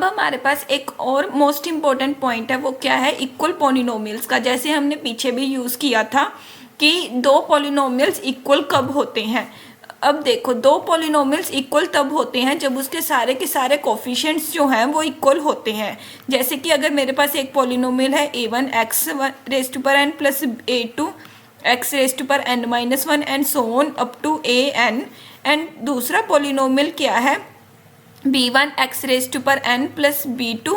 अब हमारे पास एक और मोस्ट इम्पॉर्टेंट पॉइंट है, वो क्या है, इक्वल पॉलिनोमियल्स का। जैसे हमने पीछे भी यूज़ किया था कि दो पॉलिनोमियल्स इक्वल कब होते हैं। अब देखो, दो पॉलिनोमियल्स इक्वल तब होते हैं जब उसके सारे के सारे कोफिशिएंट्स जो हैं वो इक्वल होते हैं। जैसे कि अगर मेरे पास एक पॉलिनोमियल है a1 x raise to power n plus a2 x raise to power n minus 1 and so on up to an, and दूसरा पॉलिनोमियल क्या है, b1 x raise to power n plus b2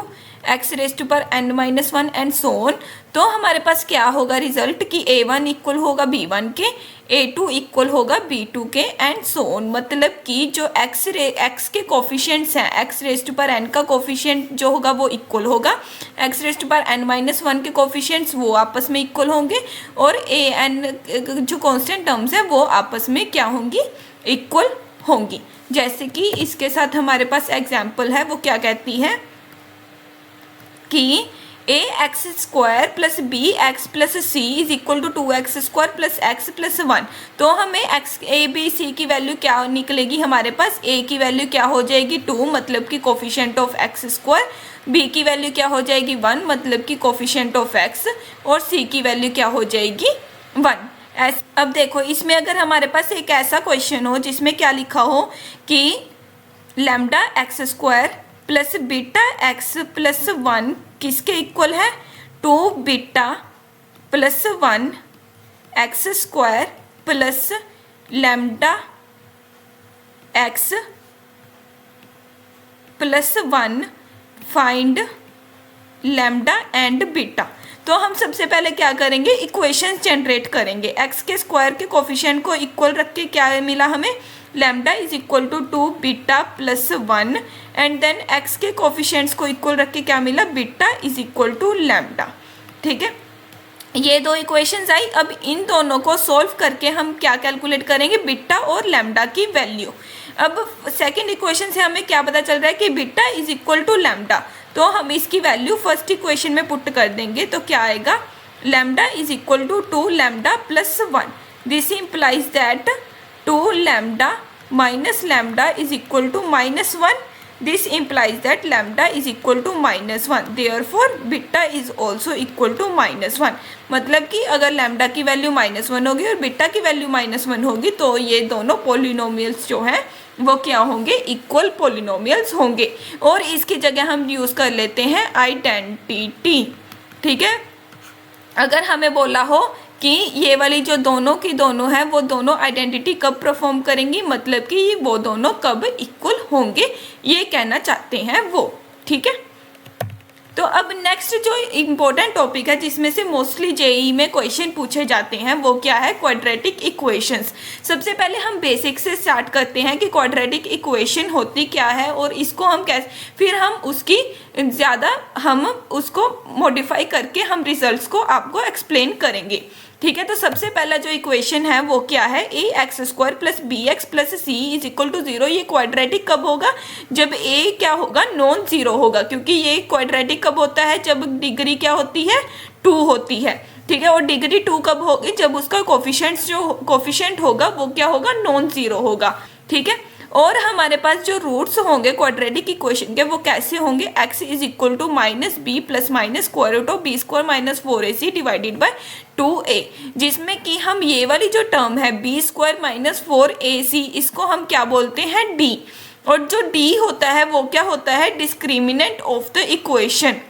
x raise to power n minus 1 and so on, तो हमारे पास क्या होगा result कि a1 equal होगा b1 के, a2 इक्वल होगा b2 के एंड सो ऑन। मतलब कि जो x के कोफिशिएंट्स हैं, x raise to power n का कोफिशिएंट जो होगा वो इक्वल होगा, x raise to power n minus 1 के कोफिशिएंट्स वो आपस में इक्वल होंगे, और an जो कांस्टेंट टर्म्स हैं वो आपस में क्या होंगी, इक्वल होंगी। जैसे कि इसके साथ हमारे पास एग्जाम्पल है, वो क्या कहती है कि a x square plus B x plus c is equal to 2x square plus x plus 1। तो हमें एक्स ए बी सी की वैल्यू क्या निकलेगी, हमारे पास ए की वैल्यू क्या हो जाएगी 2, मतलब कि coefficient of x square, B की वैल्यू क्या हो जाएगी 1, मतलब कि कोफिशिएंट ऑफ एक्स, और सी की वैल्यू क्या हो जाएगी 1। अब देखो, इसमें अगर हमारे पास एक ऐसा क्वेश्चन हो जिसमें क्या लिखा हो कि lambda x square plus beta x plus 1 किसके इक्वल है, 2 beta plus 1 x square plus lambda x plus 1, find lambda and beta. तो हम सबसे पहले क्या करेंगे, इक्वेशंस जनरेट करेंगे। एक्स के स्क्वायर के कोफिशिएंट को इक्वल रख के क्या मिला हमें, lambda is equal to 2 beta plus 1, and then x के कोफिशिएंट्स को इक्वल रख के क्या मिला, beta is equal to lambda. ठीक है, ये दो इक्वेशंस आई। अब इन दोनों को सॉल्व करके हम क्या कैलकुलेट करेंगे, बीटा और लैम्डा की वैल्यू। अब सेकंड इक्वेशन से हमें क्या पता चल रहा है कि beta is equal to lambda, तो हम इसकी वैल्यू फर्स्ट इक्वेशन में पुट कर देंगे। तो क्या आएगा, lambda is equal to 2 lambda plus 1। This implies that 2 lambda minus lambda is equal to minus 1। This implies that lambda is equal to minus 1, therefore beta is also equal to minus 1। मतलब कि अगर lambda की value minus 1 होगी और beta की value minus 1 होगी तो ये दोनों पॉलिनोमियल्स जो हैं वो क्या होंगे, इक्वल पॉलिनोमियल्स होंगे। और इसकी जगह हम यूज़ कर लेते हैं आइडेंटिटी। ठीक है, अगर हमें बोला हो कि ये वाली जो दोनों की दोनों है वो दोनों आइडेंटिटी कब परफॉर्म करेंगी, मतलब कि वो दोनों कब इक्वल होंगे, ये कहना चाहते हैं वो। ठीक है, तो अब नेक्स्ट जो इम्पोर्टेंट टॉपिक है जिसमें से मोस्टली जेईई में क्वेश्चन पूछे जाते हैं वो क्या है, क्वाड्रेटिक इक्वेशंस। सबसे पहले हम बेसिक से स्टार्ट करते हैं कि क्वाड्रेटिक इक्वेशन होती क्या है और इसको हम कैसे, फिर हम उसकी हम उसको मॉडिफाई करके हम रिजल्ट्स को आपको एक्सप्लेन करेंगे। ठीक है, तो सबसे पहला जो इक्वेशन है वो क्या है, a x square plus B x plus c is equal to 0। ये क्वाड्रेटिक कब होगा, जब ए क्या होगा, नॉन जीरो होगा, क्योंकि ये क्वाड्रेटिक कब होता है, जब डिग्री क्या होती है, 2 होती है। ठीक है, और डिग्री 2 कब होगी, जब उसका कोफिशिएंट होगा वो क्या होगा, नॉन जीरो होगा। ठीक है, और हमारे पास जो रूट्स होंगे क्वाड्रेटिक इक्वेशन के वो कैसे होंगे, x is equal to minus B plus minus square root of B square minus 4ac divided by 2a, जिसमें कि हम ये वाली जो टर्म है बी स्क्वायर माइनस 4ac इसको हम क्या बोलते हैं, d। और जो d होता है वो क्या होता है, डिस्क्रिमिनेंट ऑफ द इक्वेशन।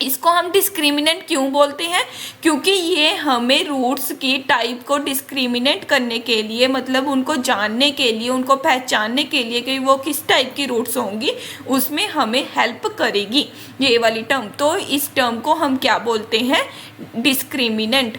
इसको हम डिस्क्रिमिनेंट क्यों बोलते हैं, क्योंकि ये हमें रूट्स की टाइप को डिस्क्रिमिनेट करने के लिए, मतलब उनको जानने के लिए, उनको पहचानने के लिए कि वो किस टाइप की रूट्स होंगी, उसमें हमें हेल्प करेगी ये वाली टर्म। तो इस टर्म को हम क्या बोलते हैं, डिस्क्रिमिनेंट।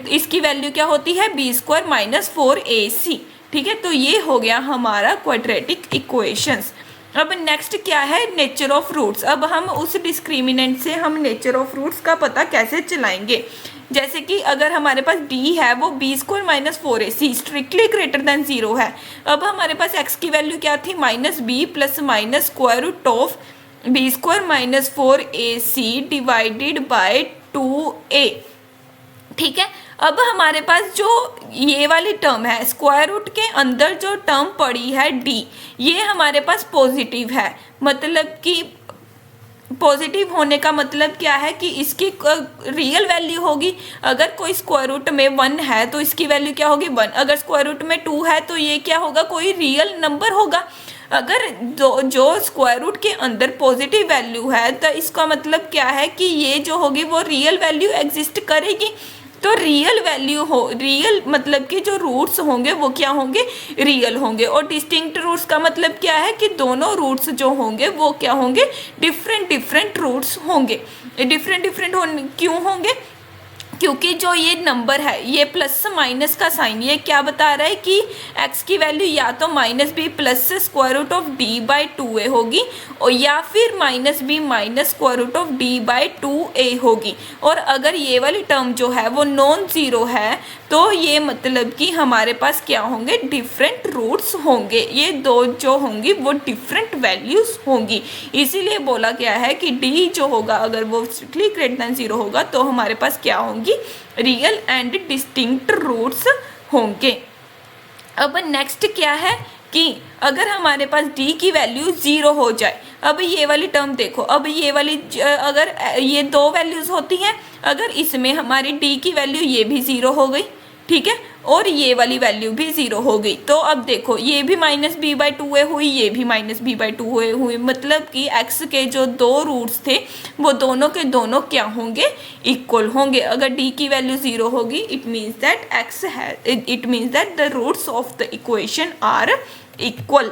इसकी वैल्यू क्या होती है, बी स्क्वायर माइनस 4ac। ठीक है, तो ये हो गया हमारा क्वाड्रेटिक इक्वेशंस। अब नेक्स्ट क्या है, नेचर ऑफ रूट्स। अब हम उस डिस्क्रिमिनेंट से हम नेचर ऑफ रूट्स का पता कैसे चलाएंगे। जैसे कि अगर हमारे पास d है वो B square minus 4ac strictly greater than 0 है। अब हमारे पास x की वैल्यू क्या थी, minus B plus minus square root of B square minus 4ac divided by 2a। ठीक है, अब हमारे पास जो ये वाली टर्म है स्क्वायर रूट के अंदर जो टर्म पड़ी है d, ये हमारे पास पॉजिटिव है, मतलब कि पॉजिटिव होने का मतलब क्या है कि इसकी रियल वैल्यू होगी। अगर कोई स्क्वायर रूट में 1 है तो इसकी वैल्यू क्या होगी 1। अगर स्क्वायर रूट में 2 है तो ये क्या होगा, कोई रियल नंबर होगा। अगर जो स्क्वायर रूट के अंदर पॉजिटिव वैल्यू है तो इसका मतलब क्या है कि ये जो होगी वो रियल वैल्यू एग्जिस्ट करेगी। तो रियल मतलब कि जो रूट्स होंगे वो क्या होंगे, रियल होंगे। और डिस्टिंक्ट रूट्स का मतलब क्या है कि दोनों रूट्स जो होंगे वो क्या होंगे, डिफरेंट रूट्स होंगे। डिफरेंट क्यों होंगे, क्योंकि जो ये नंबर है ये प्लस माइनस का साइन ये क्या बता रहा है कि x की वैल्यू या तो minus B plus square root of D by 2a होगी और या फिर minus B minus square root of D by 2a होगी। और अगर ये वाली टर्म जो है वो नॉन ज़ीरो है तो ये मतलब कि हमारे पास क्या होंगे, डिफरेंट रूट्स होंगे। ये दो जो होंगी वो डिफरेंट वैल्यूज होंगी। इसीलिए बोला गया है कि डी जो होगा अगर वो स्ट्रिक्टली ग्रेटर देन 0 होगा तो हमारे पास क्या होंगी, रियल एंड डिस्टिंक्ट रूट्स होंगे। अब नेक्स्ट क्या है कि अगर हमारे पास d की वैल्यू 0 हो जाए, अब ये वाली टर्म देखो, अब ये वाली अगर ये दो वैल्यूज होती हैं, अगर इसमें हमारी d की वैल्यू ये भी 0 हो गई, ठीक है, और ये वाली वैल्यू भी 0 हो गई, तो अब देखो ये भी माइनस बी बाई 2a हुई, ये भी माइनस बी बाई 2a हुई। मतलब कि x के जो दो रूट्स थे वो दोनों के दोनों क्या होंगे, इक्वल होंगे। अगर d की वैल्यू 0 होगी it means that the roots of the equation are equal.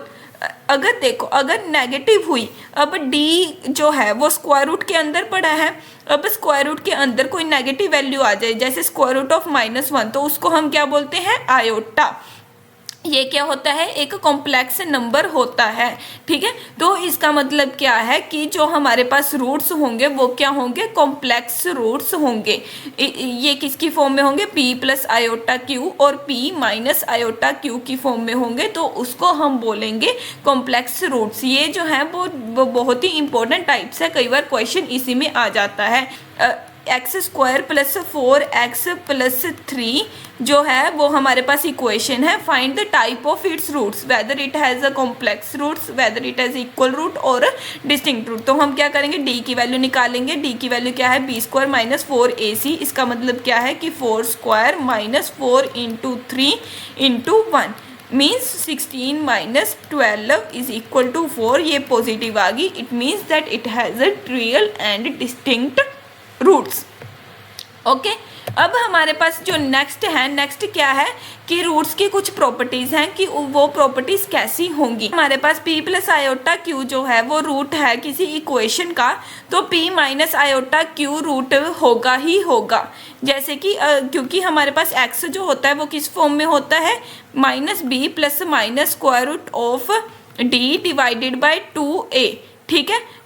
अगर देखो अगर नेगेटिव हुई, अब d जो है वो स्क्वायर रूट के अंदर पड़ा है, अब स्क्वायर रूट के अंदर कोई नेगेटिव वैल्यू आ जाए जैसे स्क्वायर रूट ऑफ -1 तो उसको हम क्या बोलते हैं, आयोटा। ये क्या होता है, एक कॉम्प्लेक्स नंबर होता है, ठीक है। तो इसका मतलब क्या है कि जो हमारे पास रूट्स होंगे वो क्या होंगे, कॉम्प्लेक्स रूट्स होंगे। ये किसकी फॉर्म में होंगे, p प्लस आयोटा क्यू और p माइनस आयोटा क्यू की फॉर्म में होंगे, तो उसको हम बोलेंगे कॉम्प्लेक्स रूट्स। ये जो है वो बहुत ही इंपॉर्टेंट टाइप्स है, कई बार क्वेश्चन इसी में आ जाता है। X square plus 4x plus 3 जो है वो हमारे पास इक्वेशन है। Find the type of its roots, whether it has a complex roots, whether it has equal root और डिस्टिंक्ट रूट। तो हम क्या करेंगे, d की वैल्यू निकालेंगे। d की वैल्यू क्या है, b स्क्वायर माइनस 4ac। इसका मतलब क्या है कि 4 square minus 4 into 3 into 1 means 16 minus 12 is equal to 4। ये पॉजिटिव आ गई, it means that it has a real and distinct roots. Okay, अब हमारे पास जो नेक्स्ट क्या है कि रूट्स की कुछ प्रॉपर्टीज हैं कि वो प्रॉपर्टीज कैसी होंगी। हमारे पास p प्लस आयोटा क्यू जो है वो रूट है किसी इक्वेशन का, तो p minus iota Q root होगा ही होगा। जैसे कि क्योंकि हमारे पास x जो होता है वो किस फॉर्म में होता है, minus B plus minus square root of d divided by 2a, ठीक है।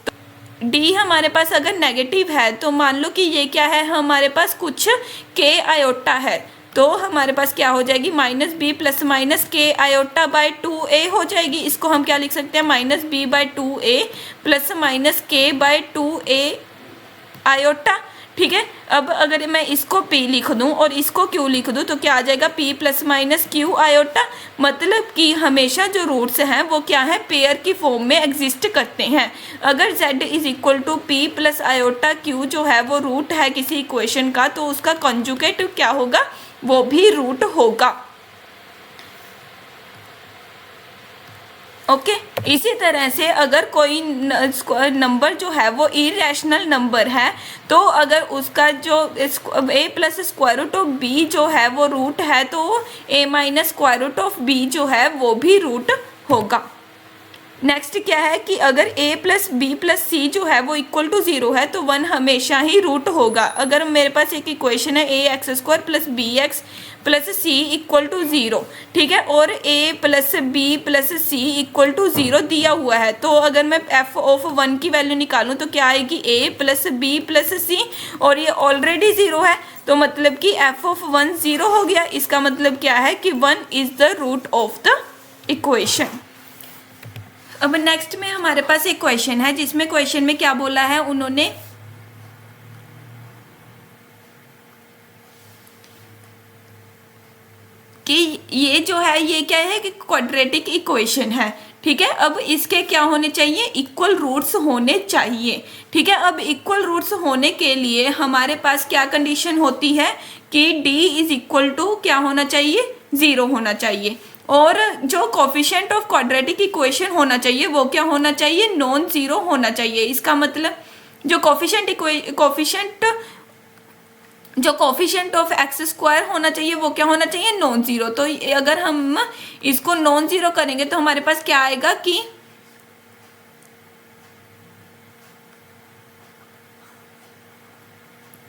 d हमारे पास अगर नेगेटिव है तो मान लो कि ये क्या है, हमारे पास कुछ k आयोटा है, तो हमारे पास क्या हो जाएगी, minus B plus minus K iota by 2a हो जाएगी। इसको हम क्या लिख सकते हैं, minus B by 2a plus minus K by 2a iota, ठीक है। अब अगर मैं इसको p लिख दूं और इसको q लिख दूं तो क्या आ जाएगा, p plus minus Q iota. मतलब कि हमेशा जो रूट्स हैं वो क्या है, पेयर की फॉर्म में एग्जिस्ट करते हैं। अगर z is equal to p plus iota Q जो है वो रूट है किसी इक्वेशन का, तो उसका कंजुगेट क्या होगा, वो भी रूट होगा। ओके, इसी तरह से अगर कोई नंबर जो है वो इरेशनल नंबर है, तो अगर उसका जो a plus square root of b जो है वो रूट है, तो a minus square root of b जो है वो भी रूट होगा। नेक्स्ट क्या है कि अगर a प्लस बी प्लस सी जो है वो इक्वल टू 0 है तो 1 हमेशा ही रूट होगा। अगर मेरे पास एक इक्वेशन है a x square plus B x plus C equal to 0, ठीक है, और a plus B plus C equal to 0 दिया हुआ है, तो अगर मैं f ऑफ 1 की वैल्यू निकालूं तो क्या आएगी, a प्लस बी प्लस सी, और ये ऑलरेडी 0 है तो मतलब कि f ऑफ 1 0 हो गया। इसका मतलब क्या है कि 1 is the root of the equation. अब नेक्स्ट में हमारे पास एक क्वेश्चन है जिसमें क्वेश्चन में क्या बोला है उन्होंने, कि ये जो है ये क्या है कि क्वाड्रेटिक इक्वेशन है, ठीक है। अब इसके क्या होने चाहिए, इक्वल रूट्स होने चाहिए। ठीक है, अब इक्वल रूट्स होने के लिए हमारे पास क्या कंडीशन होती है कि d इज इक्वल टू क्या होना चाहिए, 0 होना चाहिए, और जो कोफिशिएंट ऑफ क्वाड्रेटिक इक्वेशन होना चाहिए वो क्या होना चाहिए, नॉन जीरो होना चाहिए। इसका मतलब जो कोफिशिएंट ऑफ एक्स स्क्वायर होना चाहिए वो क्या होना चाहिए, नॉन जीरो। तो अगर हम इसको नॉन जीरो करेंगे तो हमारे पास क्या आएगा कि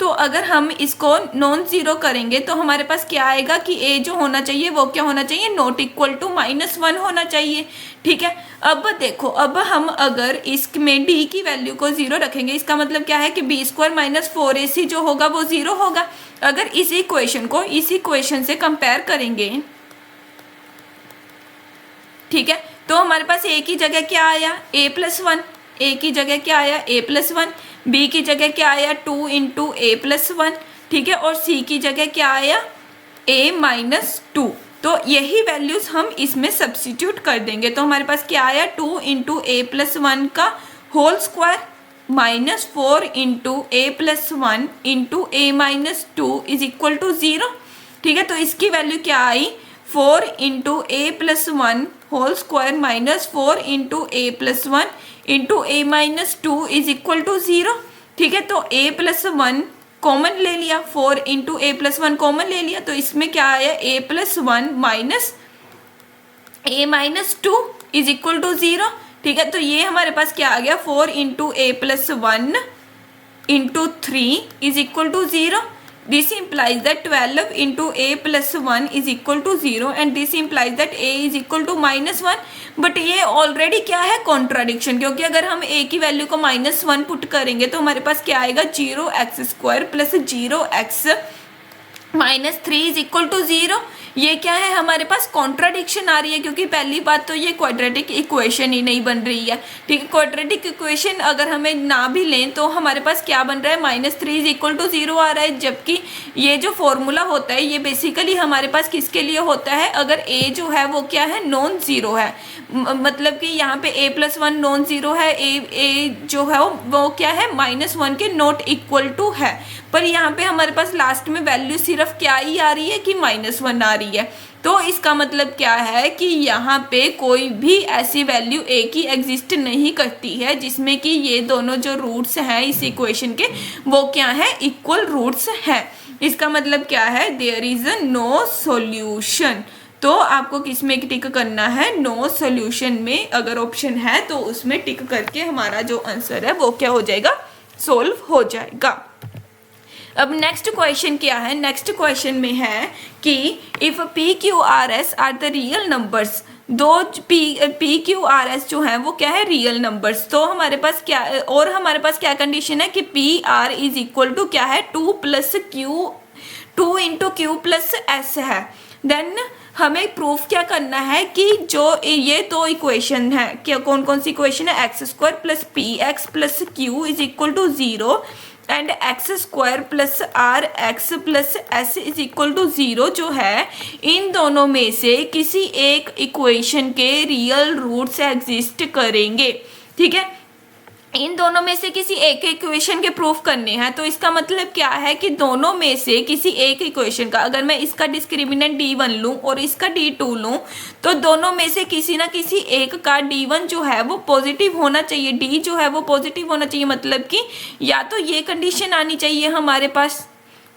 तो अगर हम इसको नॉन जीरो करेंगे तो हमारे पास क्या आएगा कि a जो होना चाहिए वो क्या होना चाहिए, नॉट इक्वल टू -1 होना चाहिए। ठीक है, अब देखो, अब हम अगर इसमें d की वैल्यू को 0 रखेंगे, इसका मतलब क्या है कि b² - 4ac जो होगा वो 0 होगा। अगर इस इक्वेशन को इस इक्वेशन से कंपेयर करेंगे, ठीक है, तो हमारे पास a की जगह क्या आया, a+1, a की जगह क्या आया, a+1, b की जगह क्या आया, 2 × a+1, ठीक है, और c की जगह क्या आया, a-2। तो यही वैल्यूज हम इसमें सब्स्टिट्यूट कर देंगे। तो हमारे पास क्या आया, 2 × a+1 का whole square -4 × a+1 × a-2 is equal to 0। ठीक है, तो इसकी वैल्यू क्या आई, 4 × a+1 whole square -4 × a+1 × a-2 is equal to 0। ठीक है, तो a+1 कॉमन ले लिया, 4 × a+1 कॉमन ले लिया, तो इसमें क्या आया, a+1 - a-2 is equal to 0। ठीक है, तो ये हमारे पास क्या आ गया, 4 × a+1 × 3 is equal to 0। This implies that 12 into a+1 is equal to 0 and this implies that a is equal to -1। But ये ऑलरेडी क्या है, कॉन्ट्राडिक्शन, क्योंकि अगर हम a की वैल्यू को -1 पुट करेंगे तो हमारे पास क्या आएगा, 0x² + 0x - 3 is equal to 0। ये क्या है, हमारे पास कॉन्ट्राडिक्शन आ रही है, क्योंकि पहली बात तो ये क्वाड्रेटिक इक्वेशन ही नहीं बन रही है। ठीक है, क्वाड्रेटिक इक्वेशन अगर हमें ना भी लें तो हमारे पास क्या बन रहा है, -3 इज इक्वल टू 0 आ रहा है, जबकि ये जो फॉर्मूला होता है ये बेसिकली हमारे पास किसके लिए होता है, अगर a जो है वो क्या है, नॉन जीरो है, मतलब कि यहाँ पे a+1 नॉन जीरो है, a जो है वो क्या है, -1 के नॉट इक्वल टू है, पर यहाँ पे हमारे पास लास्ट में वैल्यू सिर्फ क्या ही आ रही है कि -1 आ रही है। तो इसका मतलब क्या है कि यहाँ पे कोई भी ऐसी वैल्यू a की एग्जिस्ट नहीं करती है जिसमें कि ये दोनों जो रूट्स हैं इस इक्वेशन के वो क्या है, इक्वल रूट्स हैं। इसका मतलब क्या है, देयर इज नो सॉल्यूशन। तो आपको किस में टिक करना है, नो सॉल्यूशन में। अगर ऑप्शन है तो उसमें टिक करके हमारा जो आंसर है वो क्या हो जाएगा, सोल्व हो जाएगा। अब नेक्स्ट क्वेश्चन क्या है, नेक्स्ट क्वेश्चन में है कि if PQRS are the real numbers, दो PQRS जो है वो क्या है, रियल नंबर्स। तो हमारे पास क्या, और हमारे पास क्या कंडीशन है कि PR इज इक्वल टू क्या है, 2 × Q + S है। देन हमें प्रूफ क्या करना है कि जो ये दो इक्वेशन है, क्या कौन कौन सी इक्वेशन है, x² + px + q is equal to 0 and x² + rx + s is equal to 0 जो है, इन दोनों में से किसी एक इक्वेशन के रियल रूट्स एग्जिस्ट करेंगे। ठीक है, इन दोनों में से किसी एक इक्वेशन के प्रूफ करने हैं। तो इसका मतलब क्या है कि दोनों में से किसी एक इक्वेशन का, अगर मैं इसका डिस्क्रिमिनेंट d1 लूँ और इसका d2 लूँ, तो दोनों में से किसी ना किसी एक का d1 जो है वो पॉजिटिव होना चाहिए, d जो है वो पॉजिटिव होना चाहिए। मतलब कि या तो ये कंडीशन आनी चाहिए हमारे पास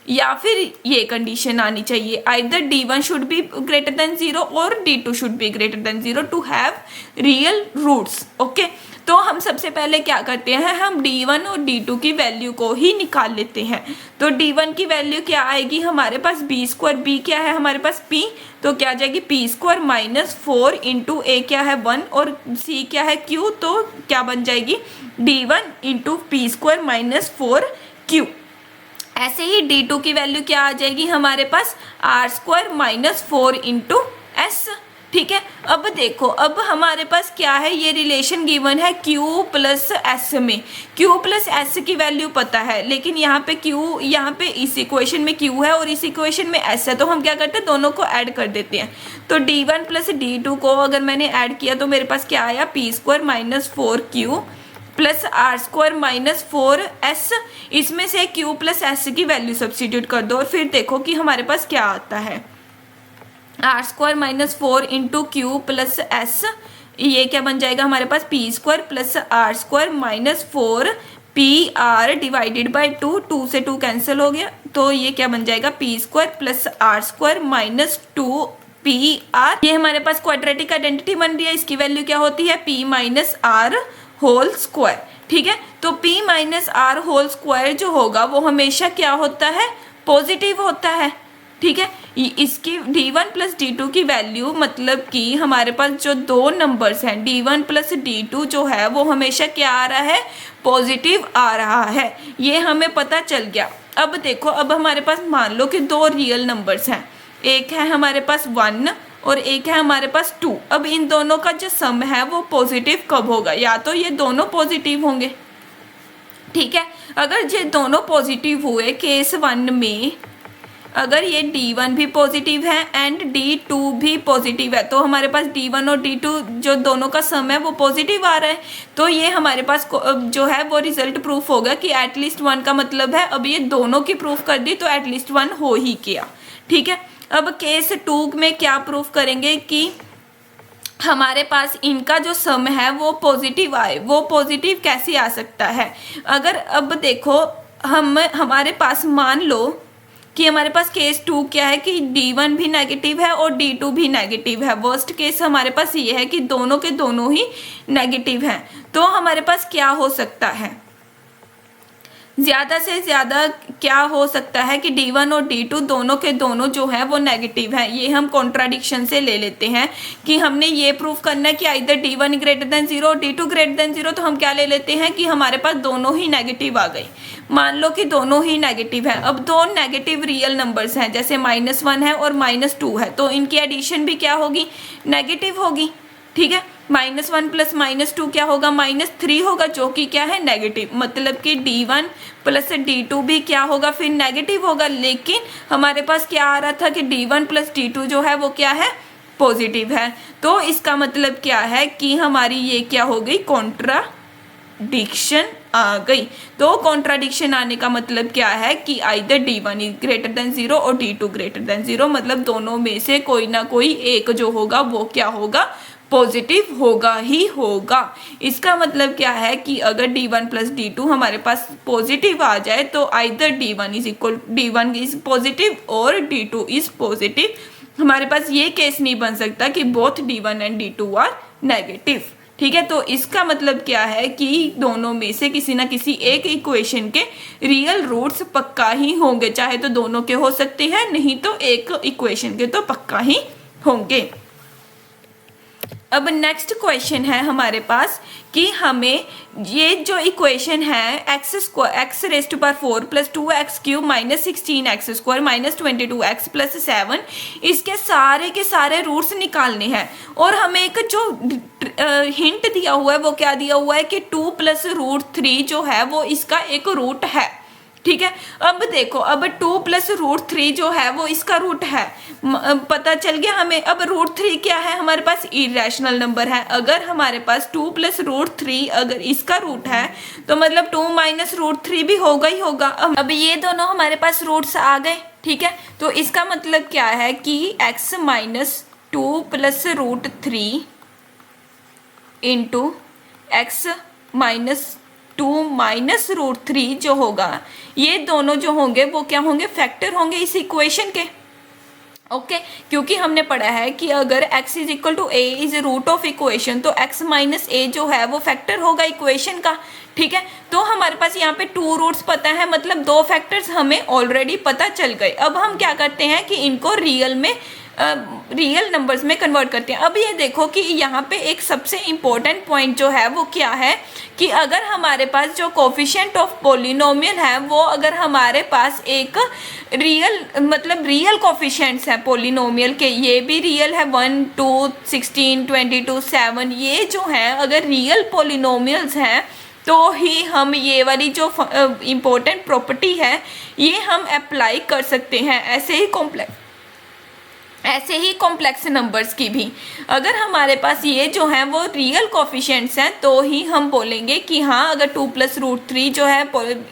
या फिर ये कंडीशन आनी चाहिए, either d1 should be greater than 0 और d2 should be greater than 0 to have real roots. Okay, तो हम सबसे पहले क्या करते हैं, हम d1 और d2 की वैल्यू को ही निकाल लेते हैं। तो d1 की वैल्यू क्या आएगी हमारे पास, b², b क्या है हमारे पास p, तो क्या आ जाएगी p² - 4 × a क्या है 1 और c क्या है q, तो क्या बन जाएगी d1 × p² - 4q। ऐसे ही d2 की वैल्यू क्या आ जाएगी हमारे पास, r² - 4 × s। ठीक है। अब देखो, अब हमारे पास क्या है, ये रिलेशन गिवन है Q प्लस एस में। Q प्लस एस की वैल्यू पता है, लेकिन यहाँ पे Q, यहाँ पे इस इक्वेशन में Q है और इस इक्वेशन में S है, तो हम क्या करते हैं, दोनों को ऐड कर देते हैं। तो D1 प्लस D2 को अगर मैंने ऐड किया तो मेरे पास क्या आया, P square minus 4Q plus are square minus 4S। इसमें से Q प्लस एस की वैल्यू सब्स्टिट्यूट कर दो और फिर देखो कि हमारे पास क्या आता है, r square minus 4 into q plus s, ये क्या बन जाएगा हमारे पास, p square plus are square minus 4 p r divided by 2 से 2 कैंसिल हो गया, तो ये क्या बन जाएगा, P square plus are square minus 2 P R. ये हमारे पास क्वाड्रेटिक आइडेंटिटी बन रही है, इसकी वैल्यू क्या होती है, P minus R whole square. ठीक है, तो p minus R whole square जो होगा वो हमेशा क्या होता है, पॉजिटिव होता है। ठीक है, इसकी d1 प्लस d2 की वैल्यू, मतलब कि हमारे पास जो दो नंबर्स हैं d1 प्लस d2 जो है वो हमेशा क्या आ रहा है, पॉजिटिव आ रहा है, ये हमें पता चल गया। अब देखो, अब हमारे पास मान लो कि दो रियल नंबर्स हैं, एक है हमारे पास 1 और एक है हमारे पास 2। अब इन दोनों का जो सम है वो पॉजिटिव कब होगा, या तो ये दोनों पॉजिटिव होंगे। ठीक है, अगर ये दोनों पॉजिटिव हुए केस 1 में, अगर ये D1 भी पॉजिटिव है एंड D2 भी पॉजिटिव है, तो हमारे पास D1 और D2 जो दोनों का सम है वो पॉजिटिव आ रहा है, तो ये हमारे पास जो है वो रिजल्ट प्रूफ होगा कि एटलीस्ट 1 का मतलब है, अब ये दोनों की प्रूफ कर दी तो एटलीस्ट 1 हो ही गया। ठीक है, अब केस 2 में क्या प्रूफ करेंगे कि हमारे पास इनका जो सम है वो पॉजिटिव आए। वो पॉजिटिव कैसे आ सकता है, अगर अब देखो हमारे पास मान लो कि हमारे पास केस 2 क्या है कि D1 भी नेगेटिव है और D2 भी नेगेटिव है। वर्स्ट केस हमारे पास ये है कि दोनों के दोनों ही नेगेटिव हैं, तो हमारे पास क्या हो सकता है, ज़्यादा से ज़्यादा क्या हो सकता है कि D1 और D2 दोनों के दोनों जो है वो नेगेटिव हैं। ये हम कॉन्ट्राडिक्शन से ले लेते हैं कि हमने ये प्रूफ करना है कि आइदर D1 ग्रेटर देन 0 और D2 ग्रेटर देन 0, तो हम क्या ले लेते हैं कि हमारे पास दोनों ही नेगेटिव आ गई। मान लो कि दोनों ही नेगेटिव हैं, अब दो नेगेटिव रियल नंबर्स हैं, जैसे -1 है और -2 है, तो इनकी एडिशन भी क्या होगी, नेगेटिव होगी। ठीक है, -1 प्लस -2 क्या होगा, -3 होगा, जो कि क्या है, नेगेटिव, मतलब कि D1 प्लस D2 भी क्या होगा, फिर नेगेटिव होगा। लेकिन हमारे पास क्या आ रहा था कि D1 प्लस D2 जो है वो क्या है, पॉजिटिव है, तो इसका मतलब क्या है कि हमारी ये क्या हो गई, कॉन्ट्राडिक्शन आ गई। तो कॉन्ट्राडिक्शन आने का मतलब क्या है कि either D1 is greater than 0 और D2 ग्रेटर देन 0, मतलब दोनों में से कोई ना कोई एक जो होगा वो क्या होगा, पॉजिटिव होगा ही होगा। इसका मतलब क्या है कि अगर D1 प्लस D2 हमारे पास पॉजिटिव आ जाए तो आइदर D1 इज पॉजिटिव और D2 इज पॉजिटिव। हमारे पास ये केस नहीं बन सकता कि both D1 and D2 are negative. ठीक है, तो इसका मतलब क्या है कि दोनों में से किसी ना किसी एक इक्वेशन के रियल रूट्स पक्का ही होंगे, चाहे तो दोनों के हो सकते हैं, नहीं तो एक इक्वेशन के तो पक्का ही होंगे। अब नेक्स्ट क्वेश्चन है हमारे पास कि हमें ये जो इक्वेशन है x raise to power 4 plus 2x cube minus 16x square minus 22x plus 7, इसके सारे के सारे रूट्स निकालने हैं। और हमें एक जो हिंट दिया हुआ है वो क्या दिया हुआ है कि 2 प्लस √3 जो है वो इसका एक रूट है। ठीक है, अब देखो, अब 2 प्लस √3 जो है वो इसका रूट है, पता चल गया हमें। अब √3 क्या है, हमारे पास इरेशनल नंबर है। अगर हमारे पास 2 प्लस √3 अगर इसका रूट है तो मतलब 2 माइनस √3 भी होगा ही होगा। अब ये दोनों हमारे पास रूट्स आ गए। ठीक है, तो इसका मतलब क्या है कि x minus 2 plus √3 into x minus 2 minus √3 जो होगा, ये दोनों जो होंगे वो क्या होंगे, फैक्टर होंगे इस इक्वेशन के। ओके, क्योंकि हमने पढ़ा है कि अगर x is equal to a is root of equation तो x माइनस a जो है वो फैक्टर होगा इक्वेशन का। ठीक है, तो हमारे पास यहाँ पे 2 रूट्स पता है, मतलब 2 फैक्टर्स हमें ऑलरेडी पता चल गए। अब हम क्या करते हैं कि इनको रियल में रियल नंबर्स में कन्वर्ट करते हैं। अब ये देखो कि यहाँ पे एक सबसे इम्पोर्टेंट पॉइंट जो है वो क्या है कि अगर हमारे पास जो कोफिशिएंट ऑफ पॉलिनोमियल है वो अगर हमारे पास एक रियल मतलब रियल कोफिशिएंट्स हैं पॉलिनोमियल के, ये भी रियल है 1 2 16 22 7, ये जो हैं अगर रियल पॉलिनोमियल्स हैं तो ही हम ये वाली जो इम्पोर्टेंट प्रॉपर्टी है ये हम अप्लाई कर सकते हैं। ऐसे ही कॉम्प्लेक्स नंबर्स की भी अगर हमारे पास ये जो हैं वो रियल कोफिशिएंट्स हैं तो ही हम बोलेंगे कि हाँ अगर 2 + √3 जो है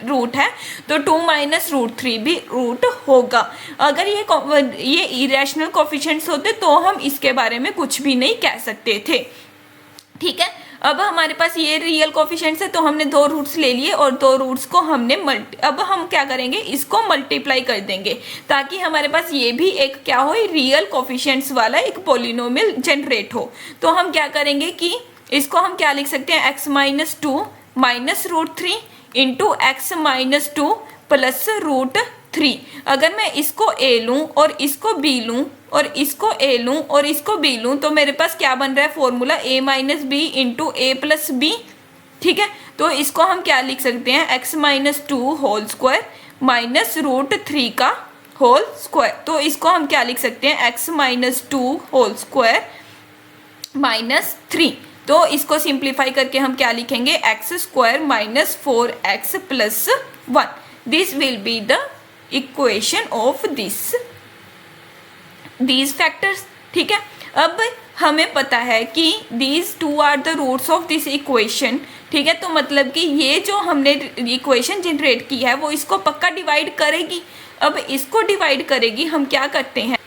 रूट है तो 2 - √3 भी रूट होगा। अगर ये इरेशनल कोफिशिएंट्स होते तो हम इसके बारे में कुछ भी नहीं कह सकते थे। ठीक है, अब हमारे पास ये रियल कोफिशिएंट्स है तो हमने 2 रूट्स ले लिए और 2 रूट्स को हमने अब हम क्या करेंगे, इसको मल्टीप्लाई कर देंगे ताकि हमारे पास ये भी एक क्या हो, रियल कोफिशिएंट्स वाला एक पॉलिनोमियल जनरेट हो। तो हम क्या करेंगे कि इसको हम क्या लिख सकते हैं, x - 2 - √3 इंटू x - 2 प्लस √3। अगर मैं इसको a लूँ और इसको b लूँ और इसको a लूँ और इसको b लूँ तो मेरे पास क्या बन रहा है formula a - b into a + b। ठीक है, तो इसको हम क्या लिख सकते हैं, x - 2 होल स्क्वायर माइनस √3 का होल स्क्वायर। तो इसको हम क्या लिख सकते हैं, x - 2 होल स्क्वायर -3। तो इसको सिंप्लीफाई करके हम क्या लिखेंगे, x² - 4x + 1। This will be the equation of these factors. ठीक है, अब हमें पता है कि these 2 are the roots of this equation. ठीक है, तो मतलब कि ये जो हमने इक्वेशन जनरेट की है वो इसको पक्का डिवाइड करेगी। अब इसको डिवाइड करेगी, हम क्या करते हैं,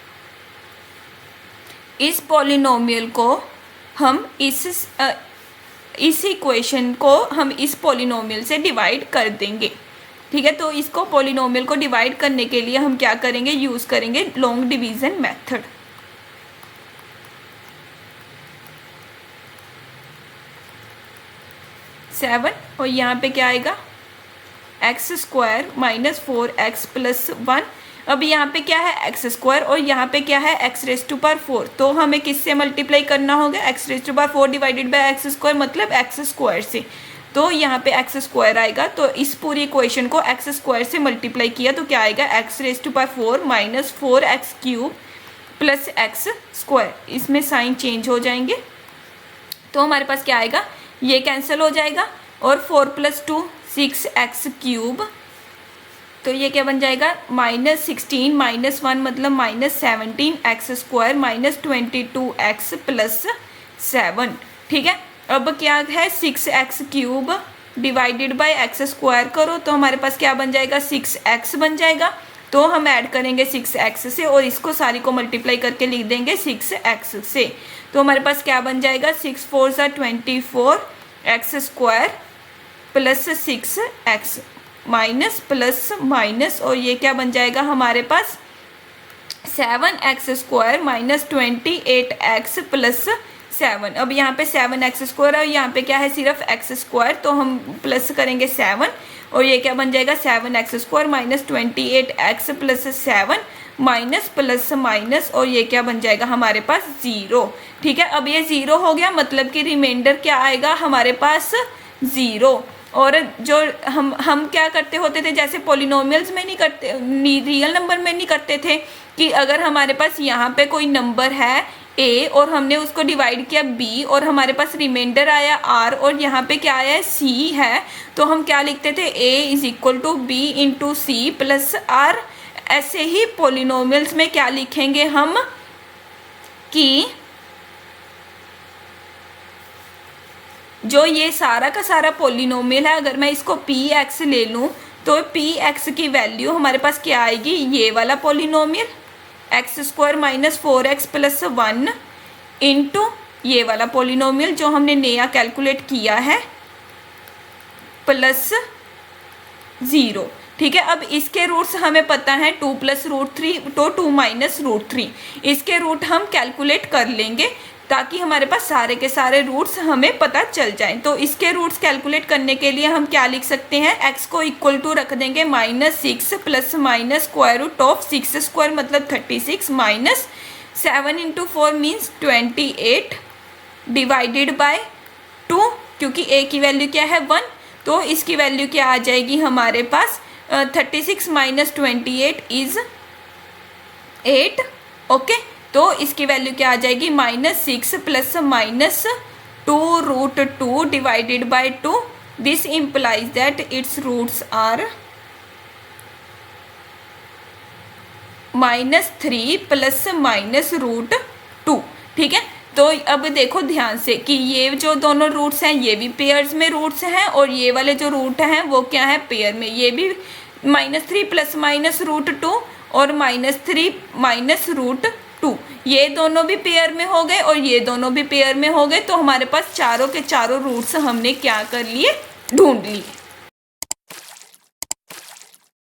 इस पॉलिनोमियल को हम इस इक्वेशन को हम इस पॉलिनोमियल से डिवाइड कर देंगे। ठीक है, तो इसको पॉलिनोमियल को डिवाइड करने के लिए हम क्या करेंगे, यूज़ करेंगे लॉन्ग डिवीज़न मेथड। सेवन और यहाँ पे क्या आएगा, x² - 4x + 1। अब यहाँ पे क्या है x² और यहाँ पे क्या है x⁴। तो हमें किससे मल्टीप्लाई करना होगा, x⁴ डिवाइडेड बाय x² मतलब x² से। तो यहाँ पे x² आएगा, तो इस पूरी इक्वेशन को x² से मल्टीप्लाई किया तो क्या आएगा, x⁴ - 4x³ + x²। इसमें साइन चेंज हो जाएंगे तो हमारे पास क्या आएगा, ये कैंसिल हो जाएगा और 4 + 2 6x³। तो ये क्या बन जाएगा, -16 - 1 मतलब -17x² - 22x + 7। ठीक है, अब क्या है 6x³ डिवाइडेड बाय x² करो तो हमारे पास क्या बन जाएगा, 6x बन जाएगा। तो हम ऐड करेंगे 6x से और इसको सारी को मल्टीप्लाई करके लिख देंगे 6x से। तो हमारे पास क्या बन जाएगा, 6 × 4 = 24 x² + 6x minus plus minus और ये क्या बन जाएगा हमारे पास 7x² - 28x + 7। अब यहाँ पे 7x² और यहाँ पे क्या है सिर्फ x², तो हम प्लस करेंगे 7 और ये क्या बन जाएगा 7x² - 28x + 7 minus plus minus और ये क्या बन जाएगा हमारे पास 0। ठीक है, अब ये 0 हो गया मतलब कि रिमाइंडर क्या आएगा हमारे पास 0। और जो हम क्या करते होते थे, जैसे पॉलिनोमियल्स में नहीं करते, रियल नंबर में नहीं करते थे कि अगर हमारे पास यहाँ पे कोई नंबर है a और हमने उसको डिवाइड किया b और हमारे पास रिमाइंडर आया r और यहाँ पे क्या आया है c है, तो हम क्या लिखते थे a = b × c + r। ऐसे ही पॉलिनोमियल्स में क्या लिखेंगे हम कि जो ये सारा का सारा पॉलिनोमियल है, अगर मैं इसको px ले लूँ तो px की वैल्यू हमारे पास क्या आएगी, ये वाला पॉलिनोमियल x² - 4x + 1 इंटू ये वाला पॉलिनोमियल जो हमने नया कैलकुलेट किया है प्लस 0। ठीक है, अब इसके रूट्स हमें पता है 2 + √3 तो 2 - √3, इसके रूट हम कैलकुलेट कर लेंगे ताकि हमारे पास सारे के सारे रूट्स हमें पता चल जाएं। तो इसके रूट्स कैलकुलेट करने के लिए हम क्या लिख सकते हैं, x को इक्वल टू रख देंगे -6 + -√6² मतलब 36 - 7 इंटू 4 मीन्स 28 डिवाइडेड बाय 2, क्योंकि a की वैल्यू क्या है 1, तो इसकी वैल्यू क्या आ जाएगी हमारे पास 36 माइनस 28 इज 8। ओके, तो इसकी वैल्यू क्या आ जाएगी -6 plus -2√2 divided by 2। This implies that its roots are -3 plus -√2। ठीक है, तो अब देखो ध्यान से कि ये जो दोनों रूट्स हैं ये भी पेयर्स में रूट्स हैं, और ये वाले जो रूट हैं वो क्या है पेयर में, ये भी -3 प्लस -√2 और -3 -√2, ये दोनों भी पेयर में हो गए और ये दोनों भी पेयर में हो गए। तो हमारे पास चारों के चारों रूट्स हमने क्या कर लिए, ढूंढ लिए।